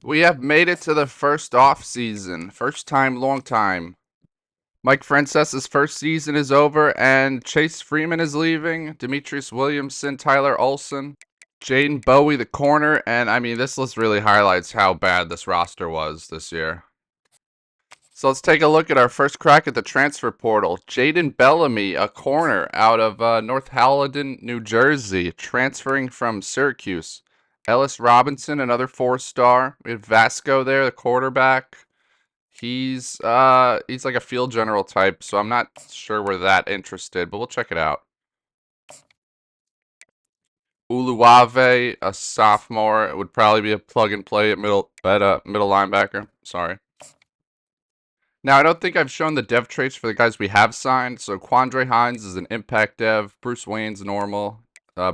We have made it to the first off season. First time, long time. Mike Francesa's first season is over, and Chase Freeman is leaving. Demetrius Williamson, Tyler Olson, Jaden Bowie, the corner, and I mean, this list really highlights how bad this roster was this year. So let's take a look at our first crack at the transfer portal. Jaden Bellamy, a corner out of North Halloden, New Jersey, transferring from Syracuse. Ellis Robinson, another 4-star. We have Vasco there, the quarterback. He's like a field general type, so I'm not sure we're that interested, but we'll check it out. Uluwave, a sophomore, it would probably be a plug and play at middle linebacker. Sorry. Now, I don't think I've shown the dev traits for the guys we have signed. So Quandre Hines is an impact dev. Bruce Wayne's normal.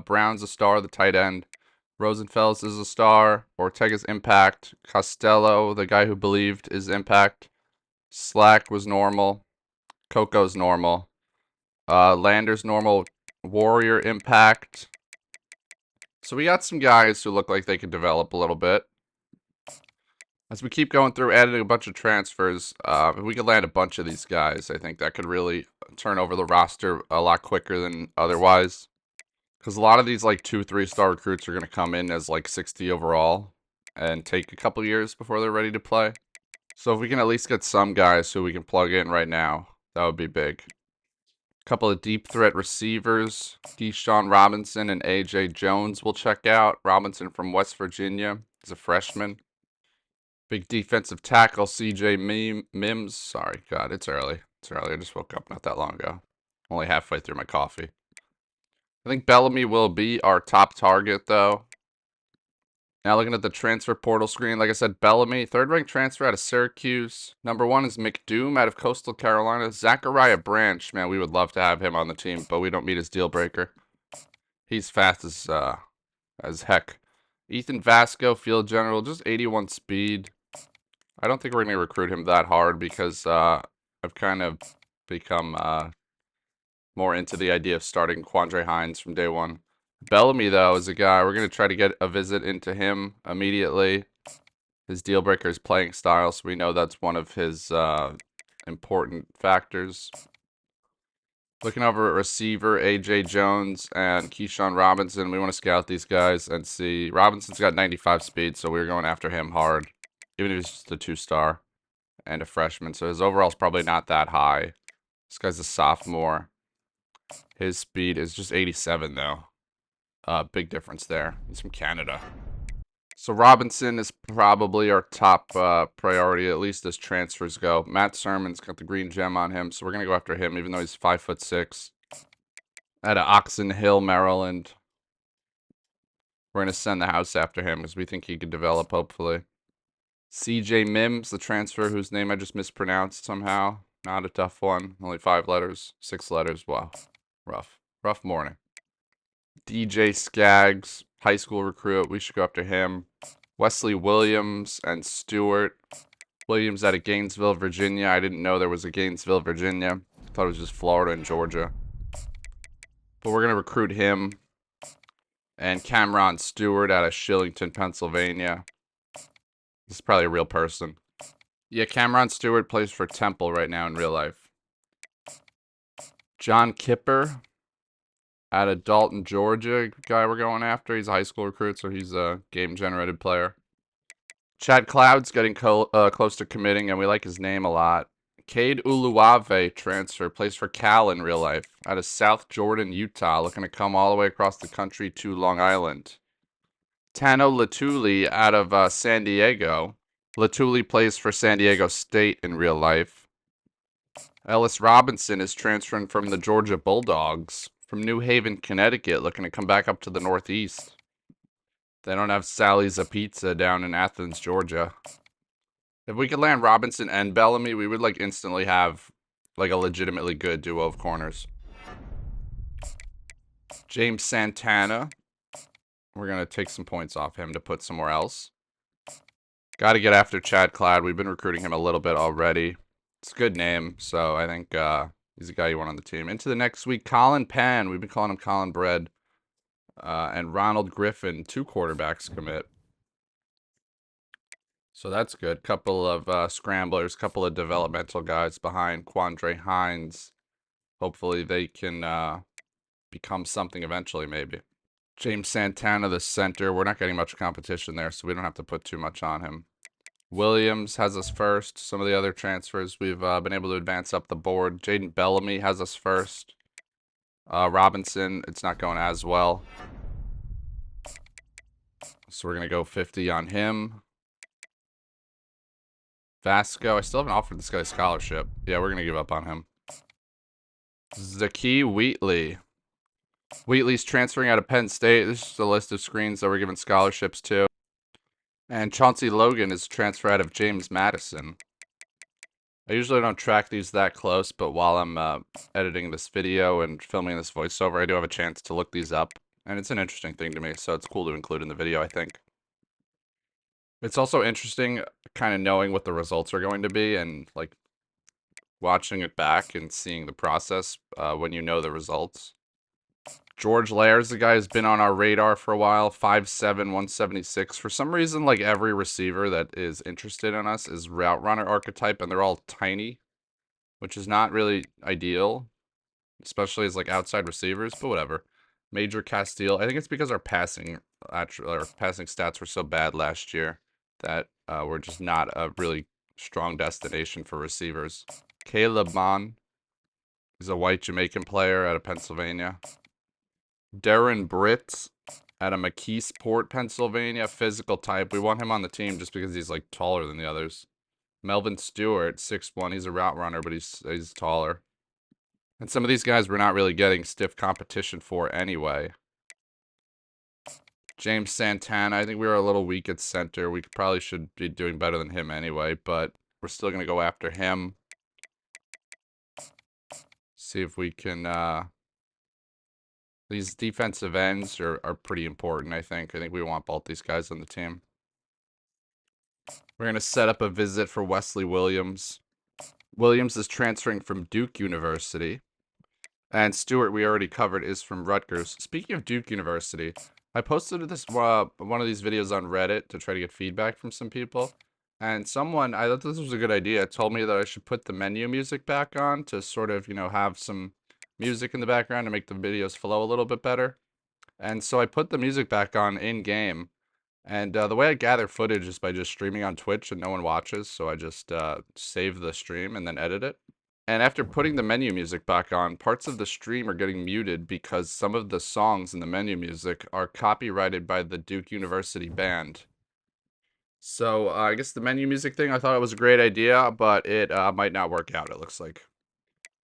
Brown's a star, the tight end. Rosenfels is a star. Ortega's impact. Costello, the guy who believed, is impact. Slack was normal. Coco's normal. Lander's normal. Warrior impact. So we got some guys who look like they could develop a little bit. As we keep going through, adding a bunch of transfers, if we could land a bunch of these guys, I think that could really turn over the roster a lot quicker than otherwise. Because a lot of these, like, 2-3-star recruits are going to come in as, like, 60 overall and take a couple years before they're ready to play. So if we can at least get some guys who we can plug in right now, that would be big. A couple of deep threat receivers, Deshaun Robinson and A.J. Jones we'll check out. Robinson from West Virginia. He's a freshman. Big defensive tackle, C.J. Mims. Sorry, God, it's early. It's early. I just woke up not that long ago. Only halfway through my coffee. I think Bellamy will be our top target, though. Now looking at the transfer portal screen, like I said, Bellamy, third-ranked transfer out of Syracuse. Number 1 is McDoom out of Coastal Carolina. Zachariah Branch, man, we would love to have him on the team, but we don't meet his deal breaker. He's fast as heck. Ethan Vasco, field general, just 81 speed. I don't think we're going to recruit him that hard because I've kind of become more into the idea of starting Quandre Hines from day one. Bellamy, though, is a guy. We're going to try to get a visit into him immediately. His deal breaker is playing style, so we know that's one of his important factors. Looking over at receiver, A.J. Jones and Keyshawn Robinson. We want to scout these guys and see. Robinson's got 95 speed, so we're going after him hard. Even if he's just a 2-star and a freshman. So his overall's probably not that high. This guy's a sophomore. His speed is just 87, though. Big difference there. He's from Canada. So Robinson is probably our top priority, at least as transfers go. Matt Sermon's got the green gem on him, so we're going to go after him, even though he's 5'6". Out of Oxon Hill, Maryland. We're going to send the house after him because we think he could develop, hopefully. CJ Mims, the transfer whose name I just mispronounced somehow. Not a tough one. Only 5 letters. 6 letters. Wow. Rough. Rough morning. DJ Skaggs, high school recruit. We should go after him. Wesley Williams and Stewart. Williams out of Gainesville, Virginia. I didn't know there was a Gainesville, Virginia. I thought it was just Florida and Georgia. But we're going to recruit him. And Cameron Stewart out of Shillington, Pennsylvania. This is probably a real person. Yeah, Cameron Stewart plays for Temple right now in real life. John Kipper out of Dalton, Georgia, guy we're going after. He's a high school recruit, so he's a game-generated player. Chad Cloud's getting close to committing, and we like his name a lot. Cade Uluwave transfer, plays for Cal in real life. Out of South Jordan, Utah, looking to come all the way across the country to Long Island. Tano Latuli out of San Diego. Latuli plays for San Diego State in real life. Ellis Robinson is transferring from the Georgia Bulldogs from New Haven, Connecticut, looking to come back up to the Northeast. They don't have Sally's a Pizza down in Athens, Georgia. If we could land Robinson and Bellamy, we would like instantly have like a legitimately good duo of corners. James Santana. We're going to take some points off him to put somewhere else. Got to get after Chad Cloud. We've been recruiting him a little bit already. It's a good name, so I think he's a guy you want on the team. Into the next week, Colin Pan. We've been calling him Colin Bread. And Ronald Griffin, 2 quarterbacks commit. So that's good. Couple of scramblers, couple of developmental guys behind Quandre Hines. Hopefully they can become something eventually, maybe. James Santana, the center. We're not getting much competition there, so we don't have to put too much on him. Williams has us first. Some of the other transfers we've been able to advance up the board. Jaden Bellamy has us first. Robinson, it's not going as well. So we're going to go 50 on him. Vasco, I still haven't offered this guy a scholarship. Yeah, we're going to give up on him. Zaki Wheatley. Wheatley's transferring out of Penn State. This is a list of screens that we're giving scholarships to. And Chauncey Logan is transferred out of James Madison. I usually don't track these that close, but while I'm editing this video and filming this voiceover, I do have a chance to look these up. And it's an interesting thing to me, so it's cool to include in the video, I think. It's also interesting kind of knowing what the results are going to be and, like, watching it back and seeing the process when you know the results. George Laird's the guy who's been on our radar for a while, 5'7", 176. For some reason, like, every receiver that is interested in us is route runner archetype, and they're all tiny, which is not really ideal, especially as, like, outside receivers, but whatever. Major Castile, I think it's because our passing stats were so bad last year that we're just not a really strong destination for receivers. Caleb Mon is a white Jamaican player out of Pennsylvania. Darren Britt out of McKeesport, Pennsylvania, physical type. We want him on the team just because he's, like, taller than the others. Melvin Stewart, 6'1". He's a route runner, but he's taller. And some of these guys we're not really getting stiff competition for anyway. James Santana, I think we were a little weak at center. We probably should be doing better than him anyway, but we're still going to go after him. See if we can... These defensive ends are pretty important, I think. I think we want both these guys on the team. We're going to set up a visit for Wesley Williams. Williams is transferring from Duke University. And Stewart, we already covered, is from Rutgers. Speaking of Duke University, I posted this one of these videos on Reddit to try to get feedback from some people. And someone, I thought this was a good idea, told me that I should put the menu music back on to sort of, have some music in the background to make the videos flow a little bit better. And so I put the music back on in-game. And the way I gather footage is by just streaming on Twitch and no one watches. So I just save the stream and then edit it. And after putting the menu music back on, parts of the stream are getting muted because some of the songs in the menu music are copyrighted by the Duke University band. So I guess the menu music thing, I thought it was a great idea, but it might not work out, it looks like.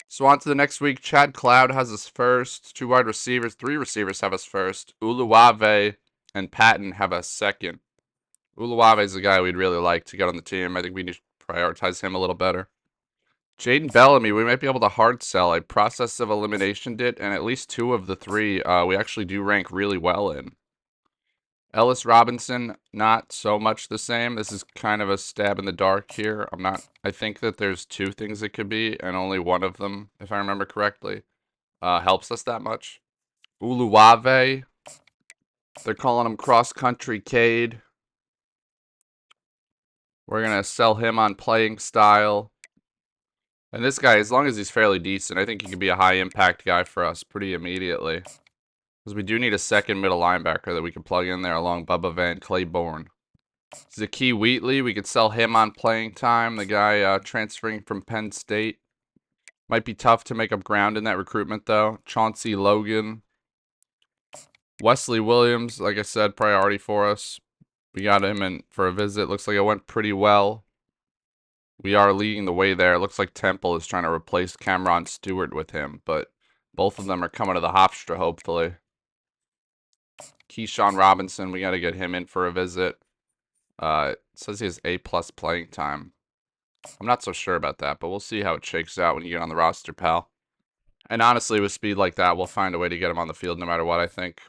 So on to the next week. Chad Cloud has us first. 2 wide receivers, 3 receivers have us first. Uluwave and Patton have us second. Uluwave is the guy we'd really like to get on the team. I think we need to prioritize him a little better. Jaden Bellamy, we might be able to hard sell. I process of elimination did, and at least 2 of the 3 we actually do rank really well in. Ellis Robinson, not so much the same. This is kind of a stab in the dark here. I think that there's 2 things it could be, and only one of them, if I remember correctly, helps us that much. Uluwave, they're calling him Cross Country Cade. We're going to sell him on playing style. And this guy, as long as he's fairly decent, I think he could be a high-impact guy for us pretty immediately. Because we do need a second middle linebacker that we can plug in there along Bubba Van Claiborne. Zaki Wheatley, we could sell him on playing time. The guy transferring from Penn State. Might be tough to make up ground in that recruitment, though. Chauncey Logan. Wesley Williams, like I said, priority for us. We got him in for a visit. Looks like it went pretty well. We are leading the way there. It looks like Temple is trying to replace Cameron Stewart with him, but both of them are coming to the Hofstra, hopefully. Keyshawn Robinson, we got to get him in for a visit. It says he has A+ playing time. I'm not so sure about that, but we'll see how it shakes out when you get on the roster, pal. And honestly, with speed like that, we'll find a way to get him on the field no matter what, I think.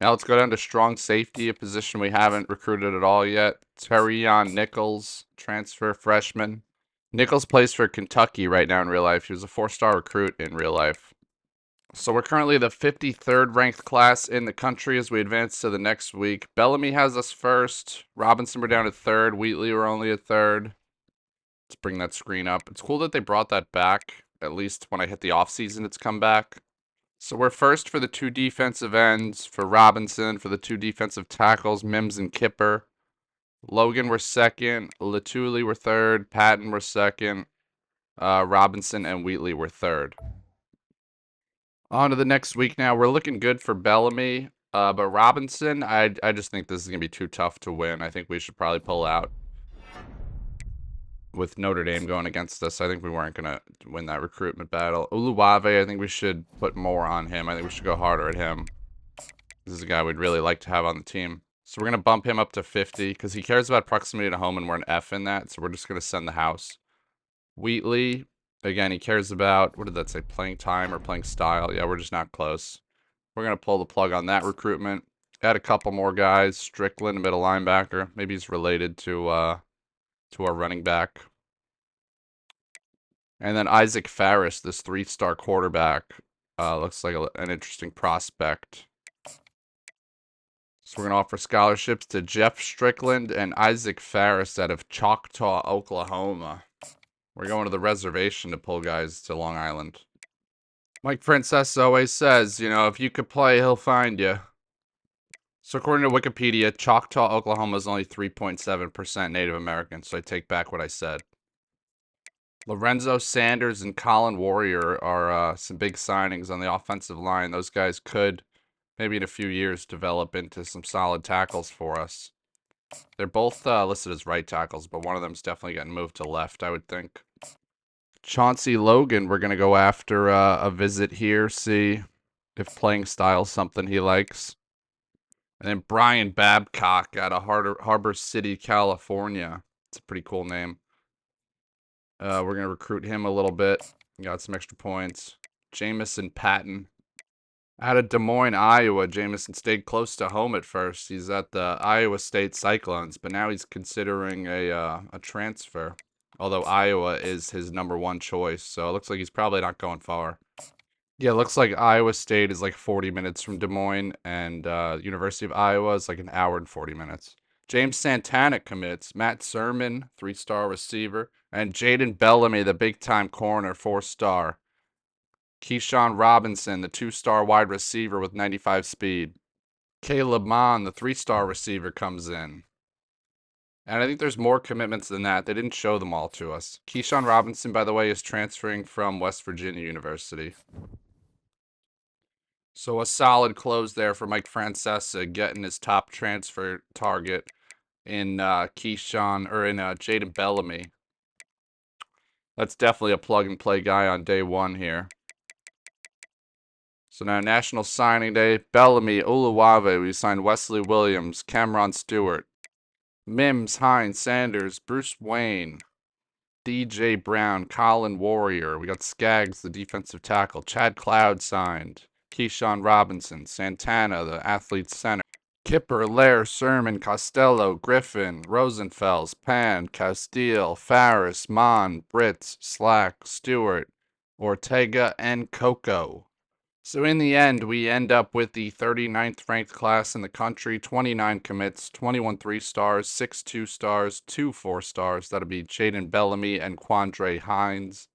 Now let's go down to strong safety, a position we haven't recruited at all yet. Terrion Nichols, transfer freshman. Nichols plays for Kentucky right now in real life. He was a 4-star recruit in real life. So we're currently the 53rd ranked class in the country as we advance to the next week. Bellamy has us first. Robinson, we're down at third. Wheatley, we're only at third. Let's bring that screen up. It's cool that they brought that back. At least when I hit the offseason, it's come back. So we're first for the 2 defensive ends, for Robinson, for the 2 defensive tackles, Mims and Kipper. Logan, we're second. Latuli, we're third. Patton, we're second. Robinson and Wheatley were third. On to the next week now. We're looking good for Bellamy. But Robinson, I just think this is going to be too tough to win. I think we should probably pull out. With Notre Dame going against us, I think we weren't going to win that recruitment battle. Uluwave, I think we should put more on him. I think we should go harder at him. This is a guy we'd really like to have on the team. So we're going to bump him up to 50 because he cares about proximity to home and we're an F in that. So we're just going to send the house. Wheatley, again, he cares about, what did that say, playing time or playing style? Yeah, we're just not close. We're going to pull the plug on that recruitment. Add a couple more guys. Strickland, middle linebacker. Maybe he's related to our running back. And then Isaac Farris, this 3-star quarterback. Looks like an interesting prospect. So we're going to offer scholarships to Jeff Strickland and Isaac Farris out of Choctaw, Oklahoma. We're going to the reservation to pull guys to Long Island. Like Francesa always says, you know, if you could play, he'll find you. So according to Wikipedia, Choctaw, Oklahoma is only 3.7% Native American, so I take back what I said. Lorenzo Sanders and Colin Warrior are some big signings on the offensive line. Those guys could, maybe in a few years, develop into some solid tackles for us. They're both listed as right tackles, but one of them's definitely getting moved to left, I would think. Chauncey Logan, we're going to go after a visit here, see if playing style's something he likes. And then Brian Babcock out of Harbor City, California. It's a pretty cool name. We're going to recruit him a little bit. Got some extra points. Jamison Patton. Out of Des Moines, Iowa, Jamison stayed close to home at first. He's at the Iowa State Cyclones, but now he's considering a transfer. Although Iowa is his #1 choice, so it looks like he's probably not going far. Yeah, it looks like Iowa State is like 40 minutes from Des Moines, and University of Iowa is like an hour and 40 minutes. James Santana commits. Matt Sermon, 3-star receiver. And Jaden Bellamy, the big-time corner, 4-star. Keyshawn Robinson, the 2-star wide receiver with 95 speed. Caleb Mon, the 3-star receiver, comes in. And I think there's more commitments than that. They didn't show them all to us. Keyshawn Robinson, by the way, is transferring from West Virginia University. So a solid close there for Mike Francesa, getting his top transfer target in Jaden Bellamy. That's definitely a plug-and-play guy on day 1 here. So now National Signing Day. Bellamy, Uluwave, we signed Wesley Williams, Cameron Stewart, Mims, Hines, Sanders, Bruce Wayne, DJ Brown, Colin Warrior. We got Skaggs, the defensive tackle. Chad Cloud signed. Keyshawn Robinson, Santana, the athlete center. Kipper, Lair, Sermon, Costello, Griffin, Rosenfels, Pan, Castile, Farris, Mon, Britz, Slack, Stewart, Ortega, and Coco. So in the end, we end up with the 39th ranked class in the country, 29 commits, 21 3-stars, 6 2-stars, 2 4-stars. That'll be Jaden Bellamy and Quandre Hines.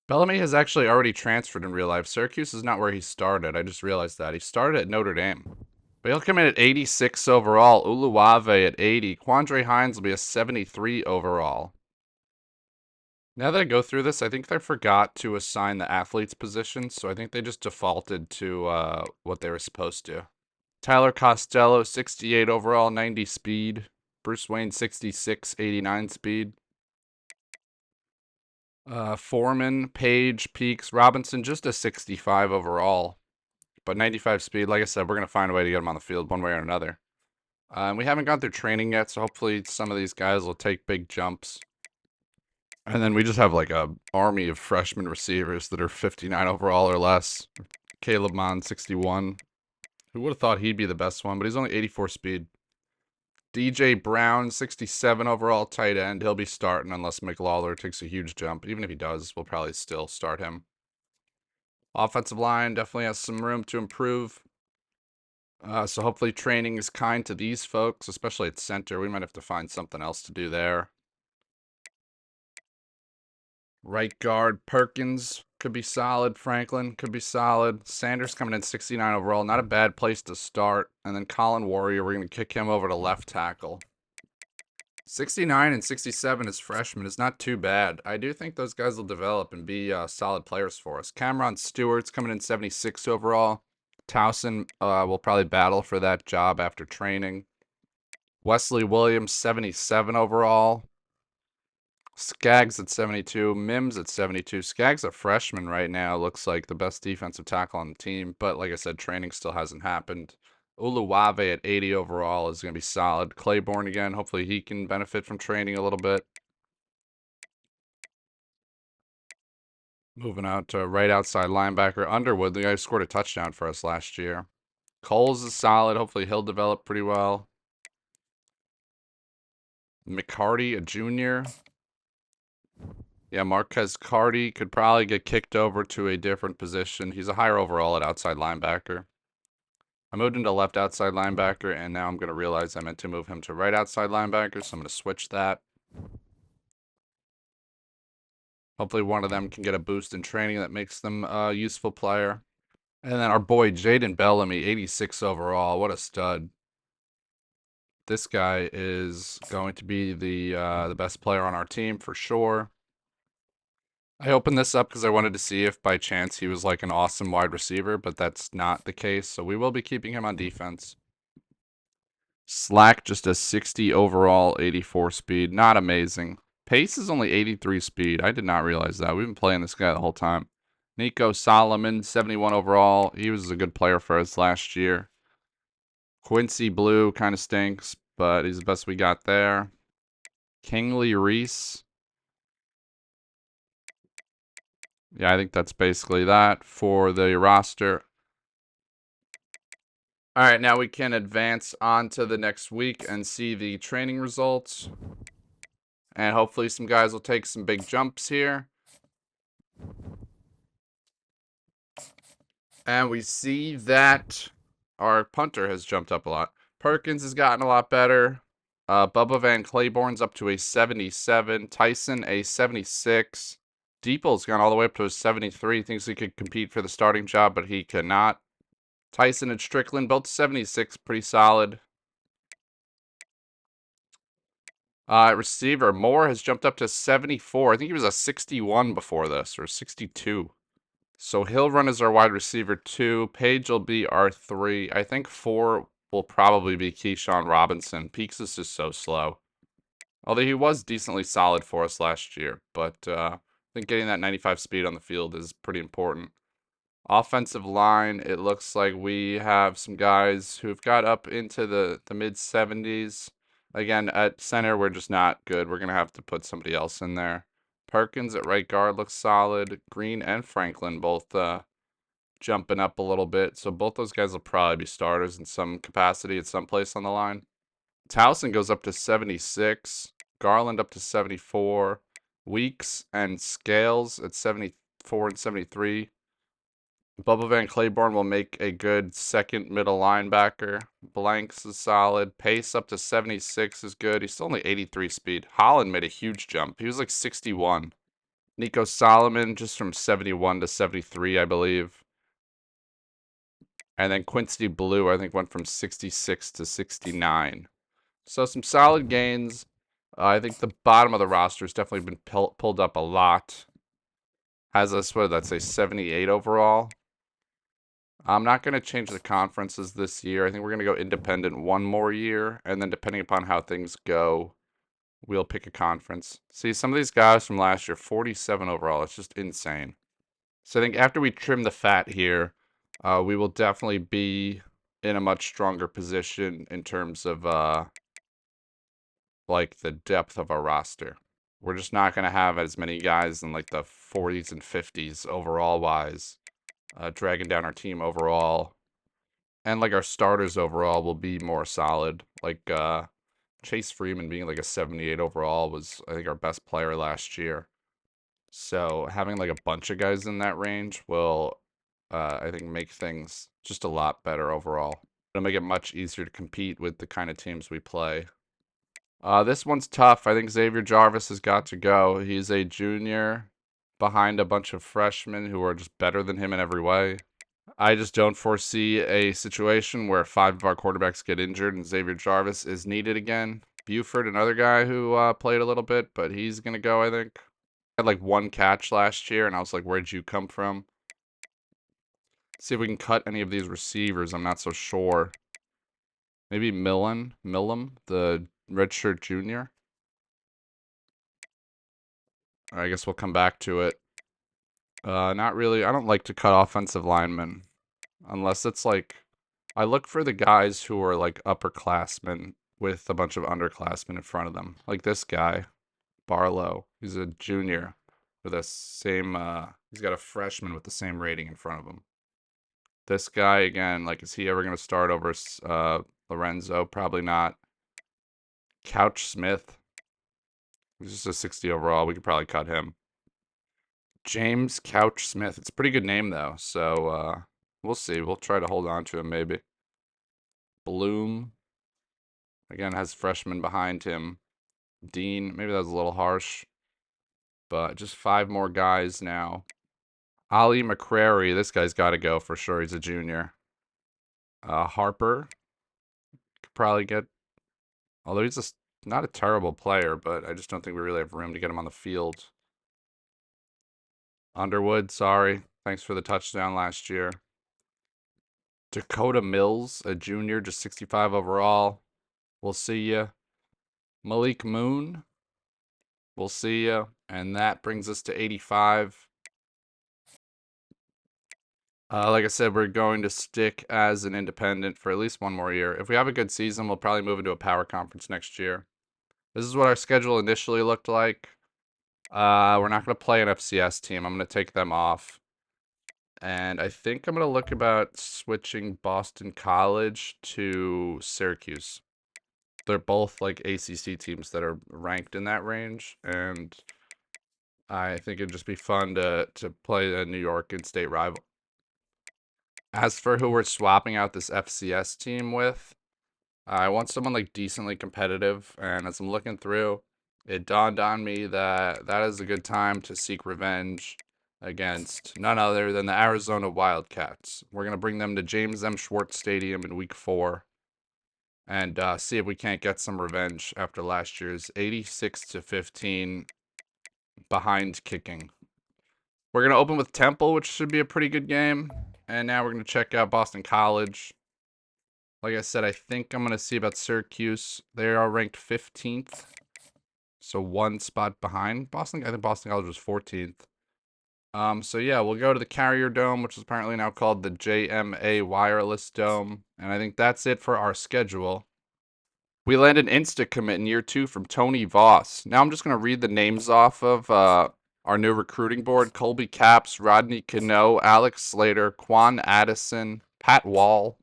Bellamy has actually already transferred in real life. Syracuse is not where he started. I just realized that. He started at Notre Dame. But he'll come in at 86 overall. Uluwave at 80. Quandre Hines will be a 73 overall. Now that I go through this, I think they forgot to assign the athletes positions, so I think they just defaulted to what they were supposed to. Tyler Costello, 68 overall, 90 speed. Bruce Wayne, 66, 89 speed. Foreman, Page, Peaks, Robinson, just a 65 overall. But 95 speed, like I said, we're going to find a way to get him on the field one way or another. We haven't gone through training yet, so hopefully some of these guys will take big jumps. And then we just have like a army of freshman receivers that are 59 overall or less. Caleb Mon, 61. Who would have thought he'd be the best one, but he's only 84 speed. DJ Brown, 67 overall tight end. He'll be starting unless McLawler takes a huge jump. Even if he does, we'll probably still start him. Offensive line definitely has some room to improve. So hopefully training is kind to these folks, especially at center. We might have to find something else to do there. Right guard, Perkins could be solid. Franklin could be solid. Sanders coming in 69 overall. Not a bad place to start. And then Colin Warrior, we're going to kick him over to left tackle. 69 and 67 as freshmen is not too bad. I do think those guys will develop and be solid players for us. Cameron Stewart's coming in 76 overall. Towson will probably battle for that job after training. Wesley Williams, 77 overall. Skaggs at 72. Mims at 72. Skaggs a freshman right now. Looks like the best defensive tackle on the team. But like I said, training still hasn't happened. Uluwave at 80 overall is going to be solid. Claiborne again. Hopefully he can benefit from training a little bit. Moving out to right outside linebacker. Underwood, the guy who scored a touchdown for us last year. Coles is solid. Hopefully he'll develop pretty well. McCarty, a junior. Yeah, Marquez Carty could probably get kicked over to a different position. He's a higher overall at outside linebacker. I moved into left outside linebacker, and now I'm going to realize I meant to move him to right outside linebacker, so I'm going to switch that. Hopefully one of them can get a boost in training that makes them a useful player. And then our boy Jaden Bellamy, 86 overall. What a stud. This guy is going to be the best player on our team for sure. I opened this up because I wanted to see if by chance he was like an awesome wide receiver, but that's not the case. So we will be keeping him on defense. Slack just a 60 overall, 84 speed. Not amazing. Pace is only 83 speed. I did not realize that. We've been playing this guy the whole time. Nico Solomon, 71 overall. He was a good player for us last year. Quincy Blue kind of stinks, but he's the best we got there. Kingsley Reese. Yeah, I think that's basically that for the roster. All right, now we can advance on to the next week and see the training results. And hopefully some guys will take some big jumps here. And we see that our punter has jumped up a lot. Perkins has gotten a lot better. Bubba Van Claiborne's up to a 77. Tyson, a 76. Deeple's gone all the way up to a 73. Thinks he could compete for the starting job, but he cannot. Tyson and Strickland, both 76, pretty solid. Receiver, Moore has jumped up to 74. I think he was a 61 before this, or 62. So he'll run as our wide receiver 2. Page will be our 3. I think 4 will probably be Keyshawn Robinson. Peaks is just so slow. Although he was decently solid for us last year. But I think getting that 95 speed on the field is pretty important. Offensive line, it looks like we have some guys who've got up into the mid-70s. Again, at center, we're just not good. We're going to have to put somebody else in there. Perkins at right guard looks solid. Green and Franklin both jumping up a little bit. So both those guys will probably be starters in some capacity at some place on the line. Towson goes up to 76. Garland up to 74. Weeks and Scales at 74 and 73. Bubba Van Claiborne will make a good second middle linebacker. Blanks is solid. Pace up to 76 is good. He's still only 83 speed. Holland made a huge jump. He was like 61. Nico Solomon just from 71 to 73, I believe. And then Quincy Blue, I think, went from 66 to 69. So some solid gains. I think the bottom of the roster has definitely been pulled up a lot. Has us, what did that say, 78 overall? I'm not going to change the conferences this year. I think we're going to go independent one more year. And then depending upon how things go, we'll pick a conference. See, some of these guys from last year, 47 overall. It's just insane. So I think after we trim the fat here, we will definitely be in a much stronger position in terms of like the depth of our roster. We're just not going to have as many guys in like the 40s and 50s overall wise, dragging down our team overall. And like our starters overall will be more solid. Like Chase Freeman being like a 78 overall was, I think, our best player last year. So having like a bunch of guys in that range will I think, make things just a lot better overall. It'll make it much easier to compete with the kind of teams we play. This one's tough. I think Xavier Jarvis has got to go. He's a junior behind a bunch of freshmen who are just better than him in every way. I just don't foresee a situation where 5 of our quarterbacks get injured and Xavier Jarvis is needed again. Buford, another guy who played a little bit, but he's going to go, I think. Had like 1 catch last year, and I was like, where'd you come from? See if we can cut any of these receivers. I'm not so sure. Maybe Millam, the redshirt junior. I guess we'll come back to it. Not really. I don't like to cut offensive linemen unless it's like I look for the guys who are like upperclassmen with a bunch of underclassmen in front of them. Like this guy, Barlow. He's a junior with the same he's got a freshman with the same rating in front of him. This guy again, like, is he ever going to start over Lorenzo? Probably not. Couch Smith. He's just a 60 overall. We could probably cut him. James Couch Smith. It's a pretty good name, though. So, we'll see. We'll try to hold on to him, maybe. Bloom. Again, has freshmen behind him. Dean. Maybe that was a little harsh. But just 5 more guys now. Ali McCrary. This guy's got to go for sure. He's a junior. Harper. Could probably get... Although he's just not a terrible player, but I just don't think we really have room to get him on the field. Underwood, sorry. Thanks for the touchdown last year. Dakota Mills, a junior, just 65 overall. We'll see ya. Malik Moon. We'll see ya. And that brings us to 85. Like I said, we're going to stick as an independent for at least 1 more year. If we have a good season, we'll probably move into a power conference next year. This is what our schedule initially looked like. We're not going to play an FCS team. I'm going to take them off. And I think I'm going to look about switching Boston College to Syracuse. They're both like ACC teams that are ranked in that range. And I think it'd just be fun to play a New York in-state rival. As for who we're swapping out this FCS team with, I want someone like decently competitive. And as I'm looking through, it dawned on me that that is a good time to seek revenge against none other than the Arizona Wildcats. We're going to bring them to James M. Schwartz Stadium in week 4 and see if we can't get some revenge after last year's 86-15 behind kicking. We're going to open with Temple, which should be a pretty good game. And now we're going to check out Boston College. Like I said, I think I'm going to see about Syracuse. They are ranked 15th. So 1 spot behind Boston. I think Boston College was 14th. So yeah, we'll go to the Carrier Dome, which is apparently now called the JMA Wireless Dome. And I think that's it for our schedule. We landed an insta-commit in year 2 from Tony Voss. Now I'm just going to read the names off of our new recruiting board. Colby Capps, Rodney Cano, Alex Slater, Quan Addison, Pat Wall,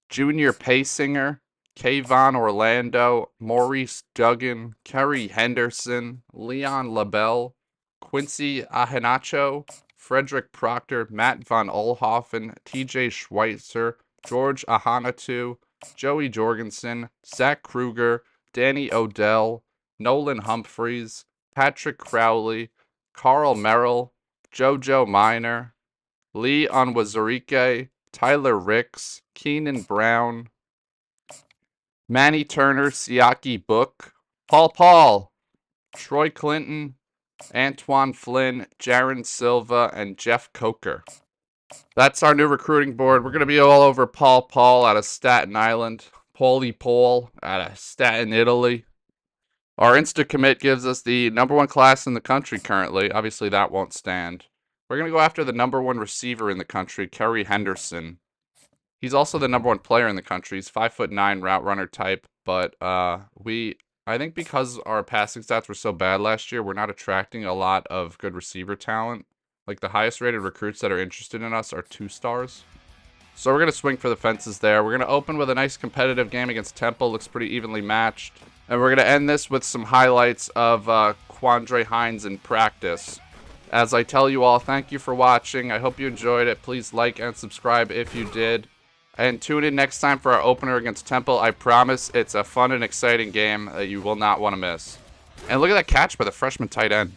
Junior Paysinger, Kayvon Orlando, Maurice Duggan, Kerry Henderson, Leon LaBelle, Quincy Ahenacho, Frederick Proctor, Matt Von Olhoffen, TJ Schweitzer, George Ahanatu, Joey Jorgensen, Zach Kruger, Danny Odell, Nolan Humphreys, Patrick Crowley, Carl Merrill, JoJo Minor, Lee Onwazurike, Tyler Ricks, Keenan Brown, Manny Turner, Siaki Book, Paul, Troy Clinton, Antoine Flynn, Jaron Silva, and Jeff Coker. That's our new recruiting board. We're going to be all over Paul out of Staten Island, Paulie Paul out of Staten, Italy. Our insta-commit gives us the #1 class in the country currently. Obviously, that won't stand. We're going to go after the #1 receiver in the country, Kerry Henderson. He's also the #1 player in the country. He's 5'9" route runner type, but I think because our passing stats were so bad last year, we're not attracting a lot of good receiver talent. Like, the highest rated recruits that are interested in us are 2 stars. So we're going to swing for the fences there. We're going to open with a nice competitive game against Temple. Looks pretty evenly matched. And we're going to end this with some highlights of Quandre Hines in practice. As I tell you all, thank you for watching. I hope you enjoyed it. Please like and subscribe if you did. And tune in next time for our opener against Temple. I promise it's a fun and exciting game that you will not want to miss. And look at that catch by the freshman tight end.